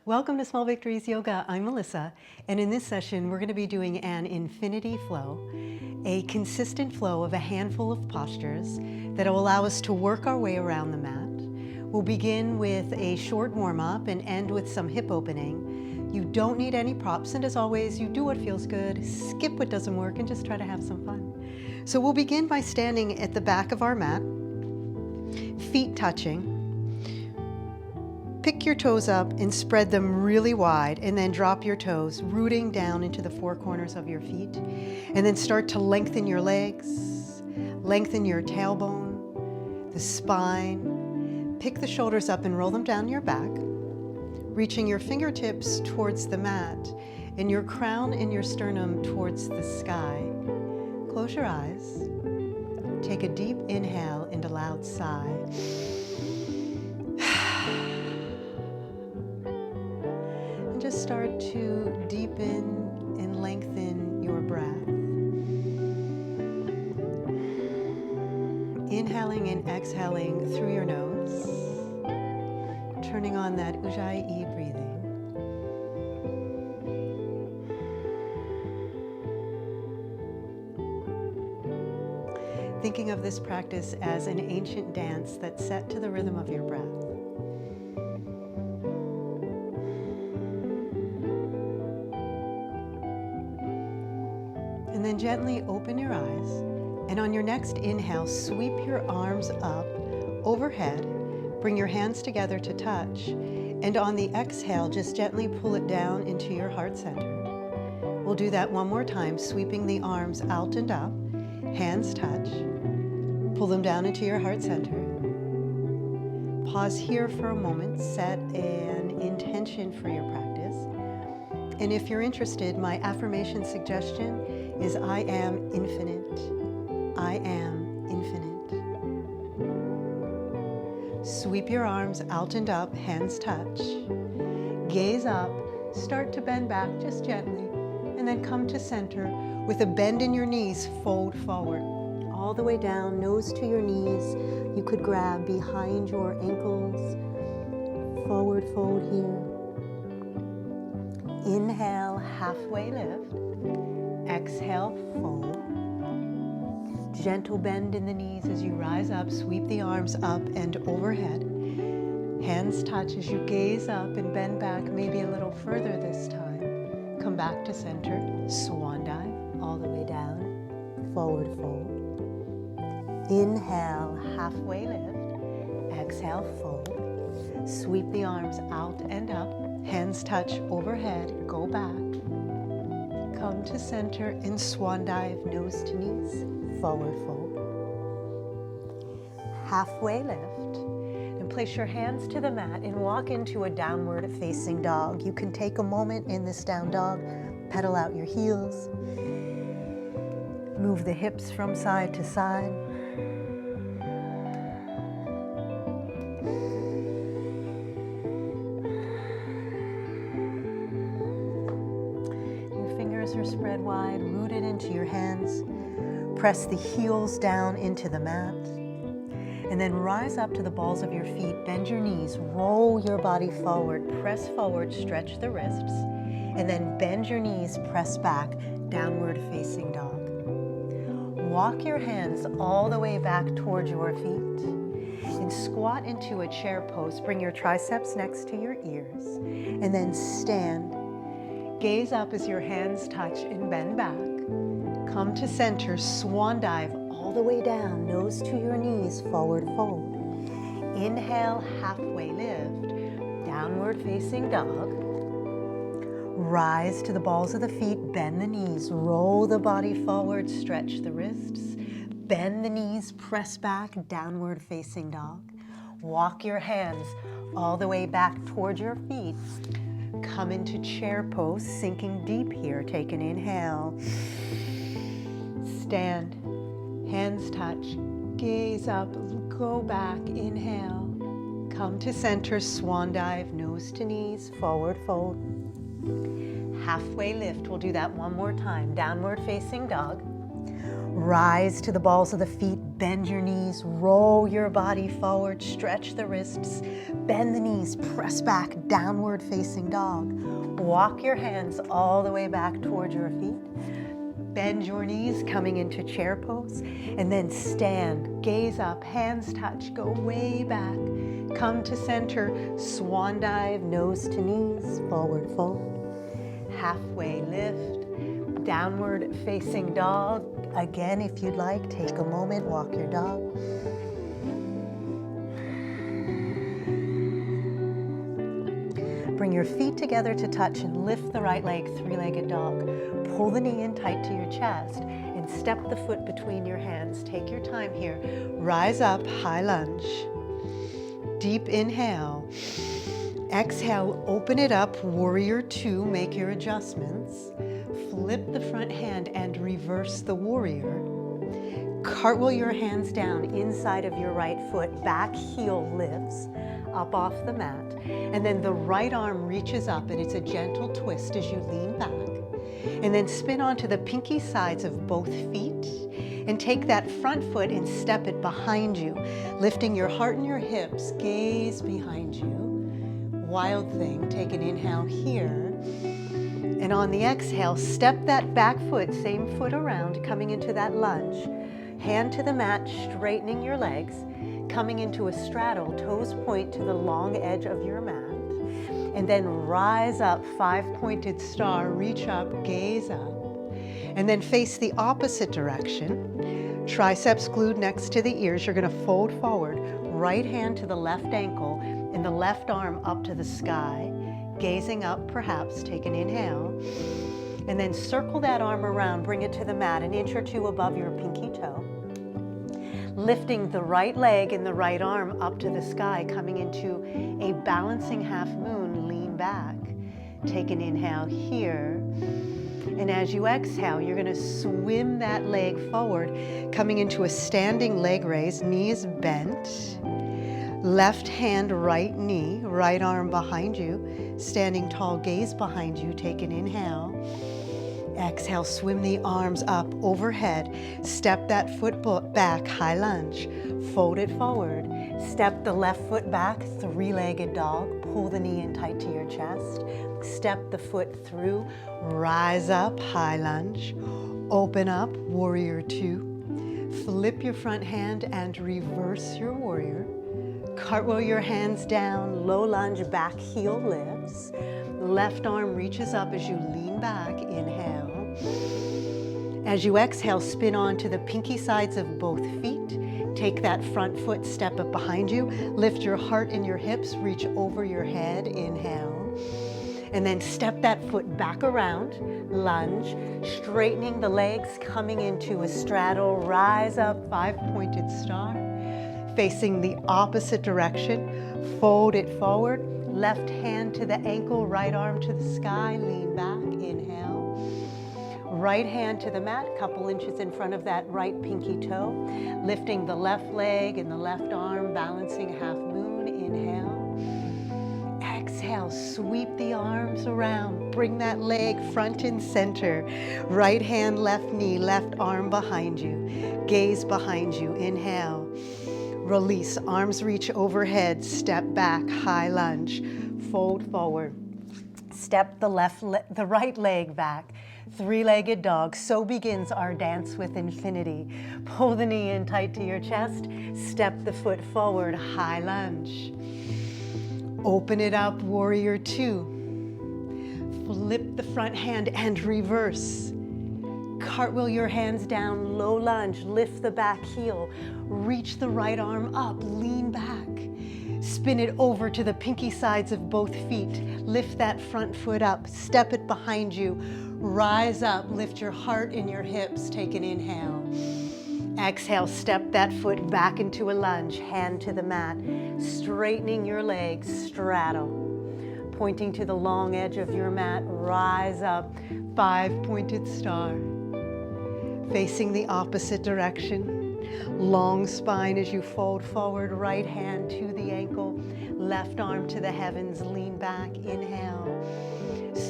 Welcome to Small Victories Yoga. I'm Melissa, and in this session we're going to be doing an infinity flow, a consistent flow of a handful of postures that will allow us to work our way around the mat. We'll begin with a short warm-up and end with some hip opening. You don't need any props, and as always, you do what feels good, skip what doesn't work, and just try to have some fun. So we'll begin by standing at the back of our mat, feet touching. Pick your toes up and spread them really wide, and then drop your toes, rooting down into the four corners of your feet. And then start to lengthen your legs, lengthen your tailbone, the spine. Pick the shoulders up and roll them down your back, reaching your fingertips towards the mat and your crown and your sternum towards the sky. Close your eyes. Take a deep inhale and a loud sigh. Just start to deepen and lengthen your breath. Inhaling and exhaling through your nose, turning on that ujjayi breathing. Thinking of this practice as an ancient dance that's set to the rhythm of your breath. And then gently open your eyes, and on your next inhale, sweep your arms up overhead, bring your hands together to touch, and on the exhale, just gently pull it down into your heart center. We'll do that one more time, sweeping the arms out and up, hands touch, pull them down into your heart center. Pause here for a moment, set an intention for your practice. And if you're interested, my affirmation suggestion is I am infinite. I am infinite. Sweep your arms out and up, hands touch. Gaze up, start to bend back just gently, and then come to center with a bend in your knees, fold forward. All the way down, nose to your knees. You could grab behind your ankles. Forward fold here. Inhale, halfway lift. Exhale, fold. Gentle bend in the knees as you rise up. Sweep the arms up and overhead. Hands touch as you gaze up and bend back maybe a little further this time. Come back to center. Swan dive all the way down. Forward fold. Inhale, halfway lift. Exhale, fold. Sweep the arms out and up. Hands touch overhead. Go back. Come to center in swan dive, nose to knees, forward fold. Halfway lift, and place your hands to the mat and walk into a downward facing dog. You can take a moment in this down dog, pedal out your heels, move the hips from side to side. Are spread wide, rooted into your hands. Press the heels down into the mat. And then rise up to the balls of your feet. Bend your knees. Roll your body forward. Press forward. Stretch the wrists. And then bend your knees. Press back. Downward facing dog. Walk your hands all the way back towards your feet. And squat into a chair pose. Bring your triceps next to your ears. And then stand. Gaze up as your hands touch and bend back. Come to center, swan dive all the way down, nose to your knees, forward fold. Inhale, halfway lift, downward facing dog. Rise to the balls of the feet, bend the knees, roll the body forward, stretch the wrists, bend the knees, press back, downward facing dog. Walk your hands all the way back towards your feet. Come into chair pose, sinking deep here. Take an inhale. Stand, hands touch, gaze up, go back, inhale. Come to center, swan dive, nose to knees, forward fold. Halfway lift, we'll do that one more time. Downward facing dog. Rise to the balls of the feet, bend your knees, roll your body forward, stretch the wrists, bend the knees, press back, downward facing dog. Walk your hands all the way back towards your feet. Bend your knees, coming into chair pose, and then stand, gaze up, hands touch, go way back. Come to center, swan dive, nose to knees, forward fold. Halfway lift, downward facing dog. Again, if you'd like, take a moment, walk your dog. Bring your feet together to touch and lift the right leg, three-legged dog. Pull the knee in tight to your chest and step the foot between your hands. Take your time here. Rise up, high lunge. Deep inhale. Exhale, open it up, warrior two, make your adjustments. Flip the front hand and reverse the warrior. Cartwheel your hands down inside of your right foot, back heel lifts up off the mat, and then the right arm reaches up and it's a gentle twist as you lean back. And then spin onto the pinky sides of both feet and take that front foot and step it behind you, lifting your heart and your hips, gaze behind you. Wild thing, take an inhale here. And on the exhale, step that back foot, same foot around, coming into that lunge. Hand to the mat, straightening your legs, coming into a straddle, toes point to the long edge of your mat. And then rise up, five-pointed star, reach up, gaze up. And then face the opposite direction. Triceps glued next to the ears. You're gonna fold forward, right hand to the left ankle, and the left arm up to the sky. Gazing up, perhaps, take an inhale. And then circle that arm around, bring it to the mat, an inch or two above your pinky toe. Lifting the right leg and the right arm up to the sky, coming into a balancing half moon, lean back. Take an inhale here. And as you exhale, you're gonna swim that leg forward, coming into a standing leg raise, knees bent. Left hand, right knee, right arm behind you, standing tall, gaze behind you, take an inhale. Exhale, swim the arms up overhead, step that foot back, high lunge, fold it forward, step the left foot back, three-legged dog, pull the knee in tight to your chest, step the foot through, rise up, high lunge, open up, warrior two, flip your front hand and reverse your warrior. Cartwheel your hands down, low lunge, back heel lifts. Left arm reaches up as you lean back, inhale. As you exhale, spin onto the pinky sides of both feet. Take that front foot, step up behind you. Lift your heart and your hips, reach over your head, inhale. And then step that foot back around, lunge, straightening the legs, coming into a straddle, rise up, five-pointed star. Facing the opposite direction, fold it forward, left hand to the ankle, right arm to the sky, lean back, inhale. Right hand to the mat, couple inches in front of that right pinky toe, lifting the left leg and the left arm, balancing half moon, inhale. Exhale, sweep the arms around, bring that leg front and center, right hand, left knee, left arm behind you, gaze behind you, inhale. Release, arms reach overhead, step back, high lunge, fold forward. Step the right leg back, three-legged dog. So begins our dance with infinity. Pull the knee in tight to your chest, step the foot forward, high lunge. Open it up, warrior two. Flip the front hand and reverse. Cartwheel your hands down, low lunge, lift the back heel, reach the right arm up, lean back. Spin it over to the pinky sides of both feet, lift that front foot up, step it behind you, rise up, lift your heart and your hips, take an inhale. Exhale, step that foot back into a lunge, hand to the mat, straightening your legs, straddle. Pointing to the long edge of your mat, rise up, five-pointed star. Facing the opposite direction, long spine as you fold forward, right hand to the ankle, left arm to the heavens, lean back, inhale.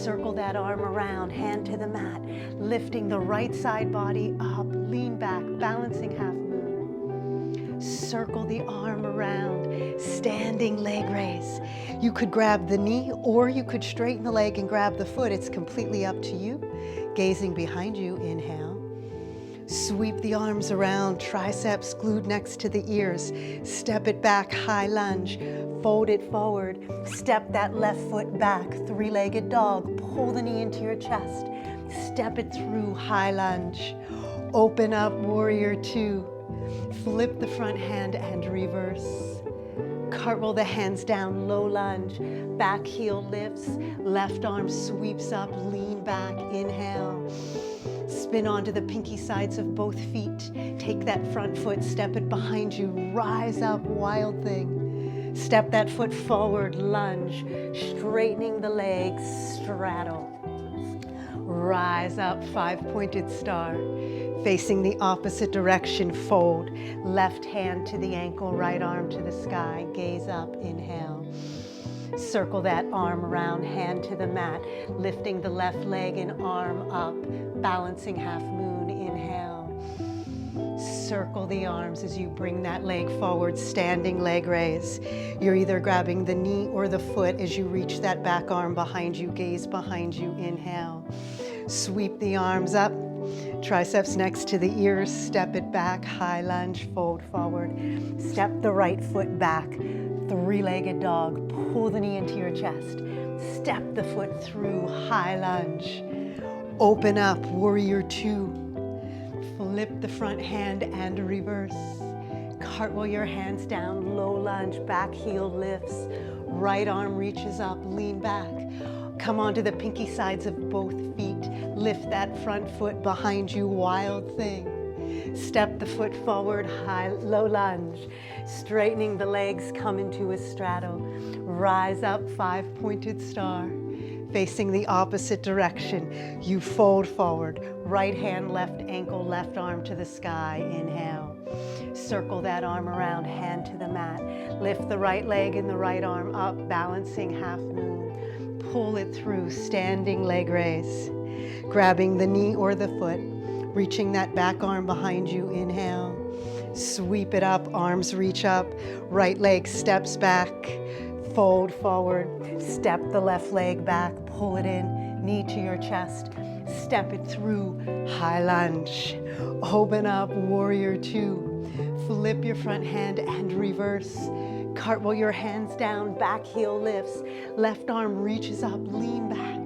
Circle that arm around, hand to the mat, lifting the right side body up, lean back, balancing half moon. Circle the arm around, standing leg raise. You could grab the knee or you could straighten the leg and grab the foot. It's completely up to you. Gazing behind you, inhale. Sweep the arms around, triceps glued next to the ears. Step it back, high lunge. Fold it forward. Step that left foot back, three-legged dog. Pull the knee into your chest. Step it through, high lunge. Open up, warrior two. Flip the front hand and reverse. Cartwheel the hands down, low lunge. Back heel lifts, left arm sweeps up, lean back, inhale. Spin onto the pinky sides of both feet. Take that front foot, step it behind you, rise up, wild thing. Step that foot forward, lunge, straightening the legs, straddle. Rise up, five-pointed star. Facing the opposite direction, fold. Left hand to the ankle, right arm to the sky, gaze up, inhale. Circle that arm around, hand to the mat, lifting the left leg and arm up, balancing half moon, inhale. Circle the arms as you bring that leg forward, standing leg raise. You're either grabbing the knee or the foot as you reach that back arm behind you, gaze behind you, inhale. Sweep the arms up, triceps next to the ears, step it back, high lunge, fold forward. Step the right foot back, three-legged dog, pull the knee into your chest. Step the foot through, high lunge. Open up, warrior two. Flip the front hand and reverse. Cartwheel your hands down, low lunge, back heel lifts. Right arm reaches up, lean back. Come onto the pinky sides of both feet. Lift that front foot behind you, wild thing. Step the foot forward, high, low lunge. Straightening the legs, come into a straddle. Rise up, five-pointed star. Facing the opposite direction, you fold forward. Right hand, left ankle, left arm to the sky, inhale. Circle that arm around, hand to the mat. Lift the right leg and the right arm up, balancing half moon. Pull it through, standing leg raise. Grabbing the knee or the foot, reaching that back arm behind you, inhale. Sweep it up, arms reach up, right leg steps back, fold forward, step the left leg back, pull it in, knee to your chest, step it through, high lunge. Open up, warrior two. Flip your front hand and reverse. Cartwheel your hands down, back heel lifts, left arm reaches up, lean back.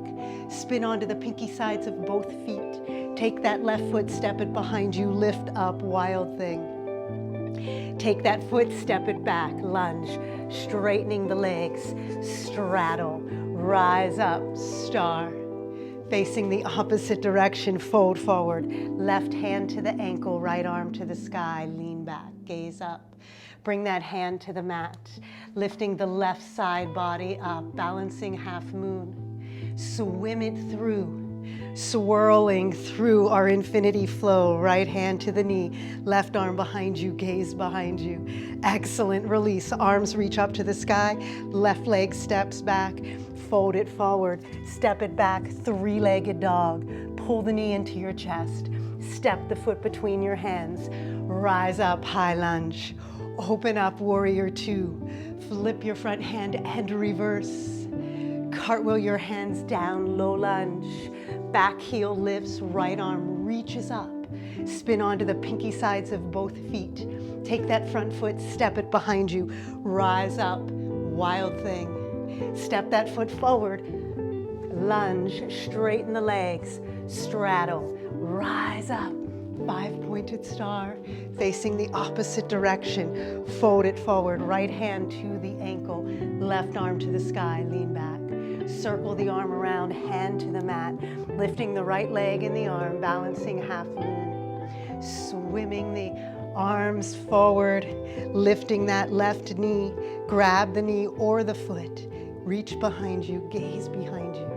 Spin onto the pinky sides of both feet. Take that left foot, step it behind you, lift up, wild thing. Take that foot, step it back, lunge, straightening the legs, straddle, rise up, star. Facing the opposite direction, fold forward. Left hand to the ankle, right arm to the sky, lean back, gaze up. Bring that hand to the mat, lifting the left side body up, balancing half moon. Swim it through, swirling through our infinity flow. Right hand to the knee, left arm behind you, gaze behind you. Excellent release. Arms reach up to the sky, left leg steps back, fold it forward, step it back, three-legged dog. Pull the knee into your chest, step the foot between your hands, rise up, high lunge. Open up, warrior two. Flip your front hand and reverse. Cartwheel your hands down, low lunge. Back heel lifts, right arm reaches up. Spin onto the pinky sides of both feet. Take that front foot, step it behind you. Rise up, wild thing. Step that foot forward. Lunge, straighten the legs, straddle, rise up. Five-pointed star, facing the opposite direction. Fold it forward, right hand to the ankle, left arm to the sky, lean back. Circle the arm around, hand to the mat, lifting the right leg and the arm, balancing half moon. Swimming the arms forward, lifting that left knee, grab the knee or the foot, reach behind you, gaze behind you.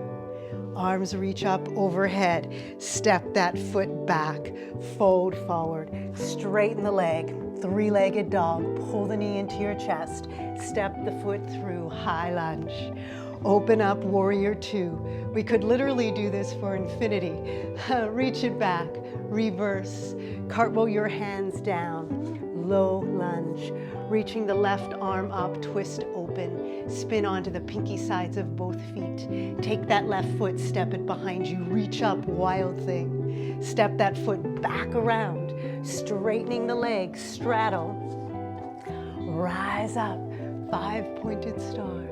Arms reach up overhead, step that foot back, fold forward, straighten the leg, three-legged dog, pull the knee into your chest, step the foot through, high lunge. Open up, warrior two. We could literally do this for infinity. Reach it back, reverse, cartwheel your hands down, low lunge, reaching the left arm up, twist open, spin onto the pinky sides of both feet. Take that left foot, step it behind you, reach up, wild thing. Step that foot back around, straightening the legs, straddle, rise up, 5-pointed star.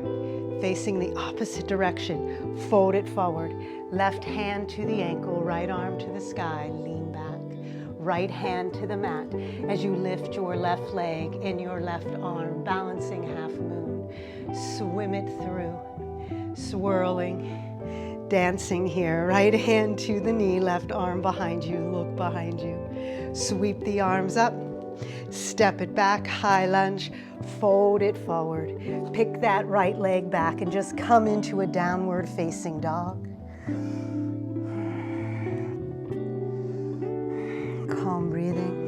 Facing the opposite direction, fold it forward. Left hand to the ankle, right arm to the sky, lean back. Right hand to the mat as you lift your left leg and your left arm, balancing half moon. Swim it through, swirling, dancing here. Right hand to the knee, left arm behind you, look behind you. Sweep the arms up, step it back, high lunge, fold it forward. Pick that right leg back and just come into a downward facing dog. Calm breathing.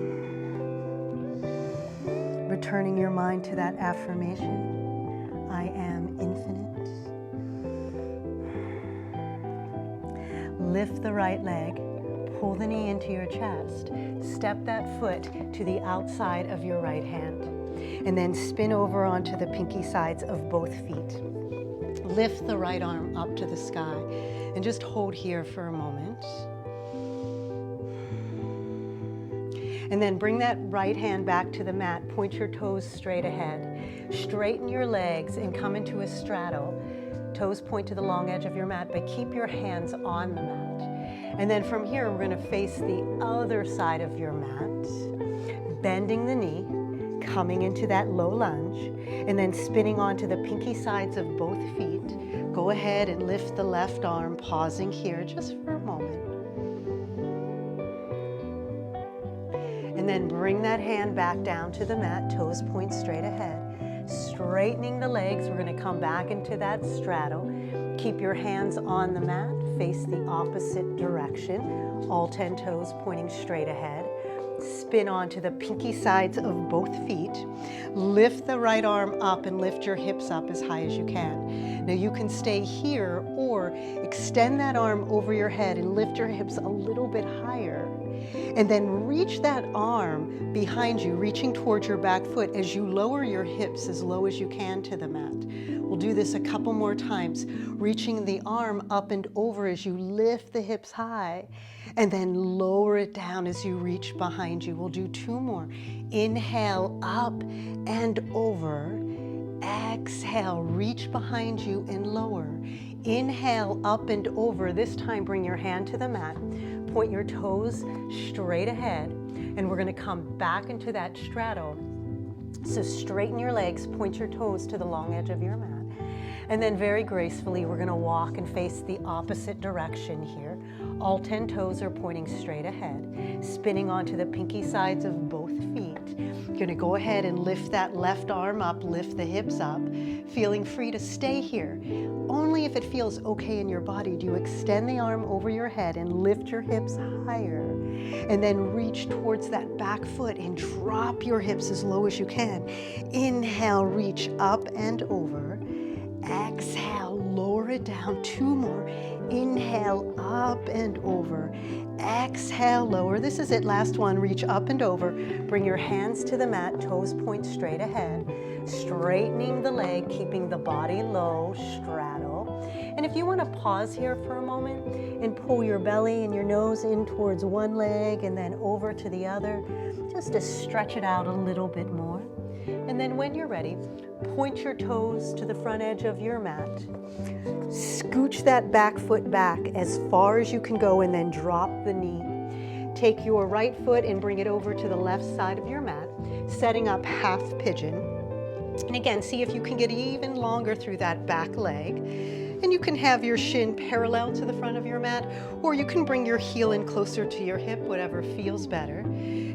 Returning your mind to that affirmation. I am infinite. Lift the right leg. Pull the knee into your chest. Step that foot to the outside of your right hand. And then spin over onto the pinky sides of both feet. Lift the right arm up to the sky and just hold here for a moment. And then bring that right hand back to the mat. Point your toes straight ahead. Straighten your legs and come into a straddle. Toes point to the long edge of your mat, but keep your hands on the mat. And then from here, we're going to face the other side of your mat, bending the knee, coming into that low lunge, and then spinning onto the pinky sides of both feet. Go ahead and lift the left arm, pausing here just for a moment. And then bring that hand back down to the mat, toes point straight ahead. Straightening the legs, we're going to come back into that straddle. Keep your hands on the mat, face the opposite direction, all 10 toes pointing straight ahead. Spin onto the pinky sides of both feet. Lift the right arm up and lift your hips up as high as you can. Now you can stay here or extend that arm over your head and lift your hips a little bit higher. And then reach that arm behind you, reaching towards your back foot as you lower your hips as low as you can to the mat. We'll do this a couple more times, reaching the arm up and over as you lift the hips high, and then lower it down as you reach behind you. We'll do 2 more. Inhale, up and over. Exhale, reach behind you and lower. Inhale, up and over. This time, bring your hand to the mat. Point your toes straight ahead, and we're going to come back into that straddle. So straighten your legs, point your toes to the long edge of your mat. And then very gracefully, we're going to walk and face the opposite direction here. All 10 toes are pointing straight ahead, spinning onto the pinky sides of both feet. You're going to go ahead and lift that left arm up, lift the hips up, feeling free to stay here. Only if it feels okay in your body do you extend the arm over your head and lift your hips higher. And then reach towards that back foot and drop your hips as low as you can. Inhale, reach up and over. Exhale, lower it down. 2 more. Inhale, up and over. Exhale, lower. This is it. Last one. Reach up and over. Bring your hands to the mat. Toes point straight ahead. Straightening the leg, keeping the body low. Straddle. And if you want to pause here for a moment and pull your belly and your nose in towards one leg and then over to the other, just to stretch it out a little bit more. And then when you're ready, point your toes to the front edge of your mat. Scooch that back foot back as far as you can go and then drop the knee. Take your right foot and bring it over to the left side of your mat, setting up half pigeon. And again, see if you can get even longer through that back leg. And you can have your shin parallel to the front of your mat, or you can bring your heel in closer to your hip, whatever feels better.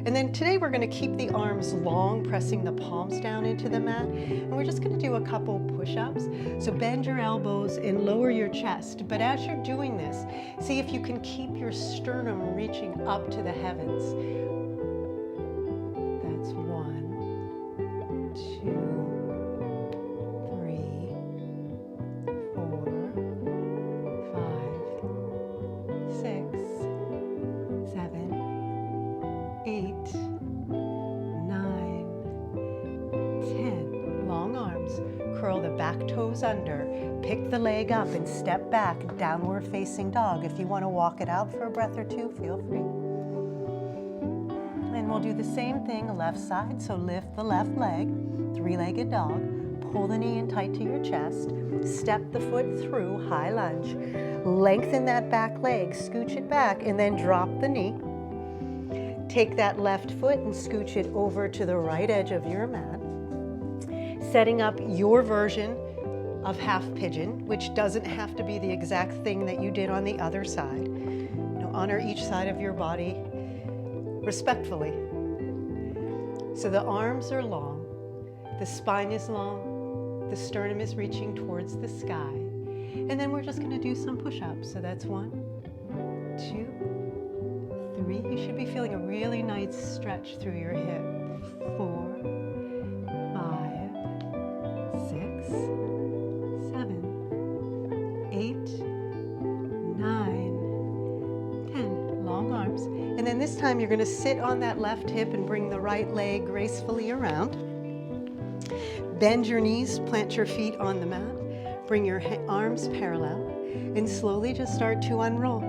And then today we're going to keep the arms long, pressing the palms down into the mat. And we're just going to do a couple push-ups. So bend your elbows and lower your chest. But as you're doing this, see if you can keep your sternum reaching up to the heavens. That's 1, 2, 3, 4, toes under. Pick the leg up and step back, downward facing dog. If you want to walk it out for a breath or two, feel free. And we'll do the same thing left side. So lift the left leg, three-legged dog. Pull the knee in tight to your chest. Step the foot through, high lunge. Lengthen that back leg, scooch it back, and then drop the knee. Take that left foot and scooch it over to the right edge of your mat. Setting up your version of half pigeon, which doesn't have to be the exact thing that you did on the other side. Honor each side of your body respectfully. So the arms are long, the spine is long, the sternum is reaching towards the sky. And then we're just going to do some push-ups. So that's 1, 2, 3. You should be feeling a really nice stretch through your hip. 4, 5, 6, 7, 8, 9, 10. Long arms. And then this time you're going to sit on that left hip and bring the right leg gracefully around. Bend your knees, plant your feet on the mat. Bring your arms parallel and slowly just start to unroll.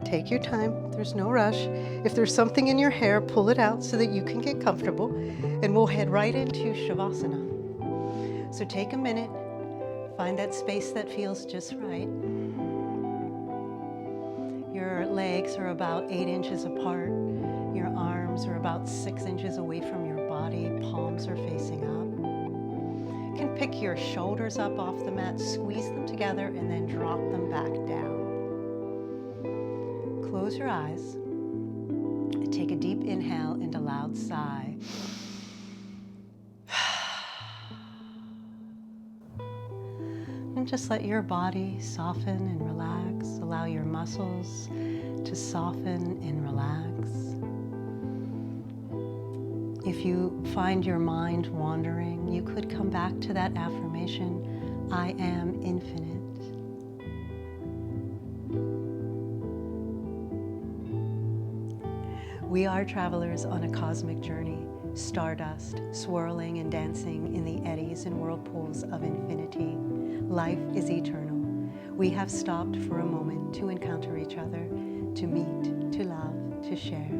Take your time, there's no rush. If there's something in your hair, pull it out so that you can get comfortable, and we'll head right into shavasana. So take a minute, find that space that feels just right. Your legs are about 8 inches apart. Your arms are about 6 inches away from your body. Palms are facing up. You can pick your shoulders up off the mat, squeeze them together, and then drop them back down. Close your eyes. Take a deep inhale and a loud sigh. And just let your body soften and relax. Allow your muscles to soften and relax. If you find your mind wandering, you could come back to that affirmation, I am infinite. We are travelers on a cosmic journey, stardust, swirling and dancing in the eddies and whirlpools of infinity. Life is eternal. We have stopped for a moment to encounter each other, to meet, to love, to share.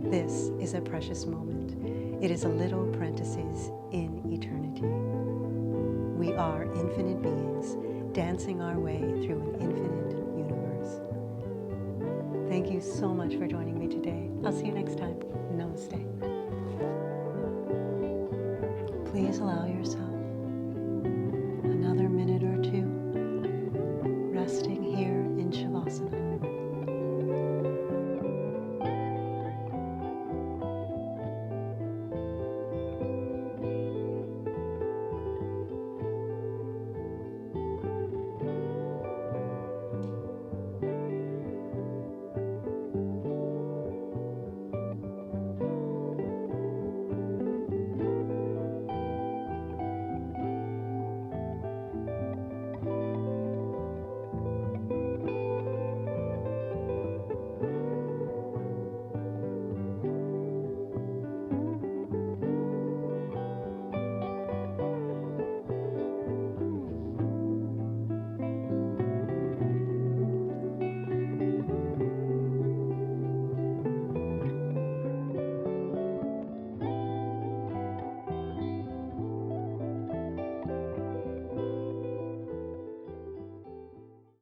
This is a precious moment. It is a little parenthesis in eternity. We are infinite beings, dancing our way through an infinite universe. Thank you so much for joining me today. I'll see you next time. Namaste. Please allow yourself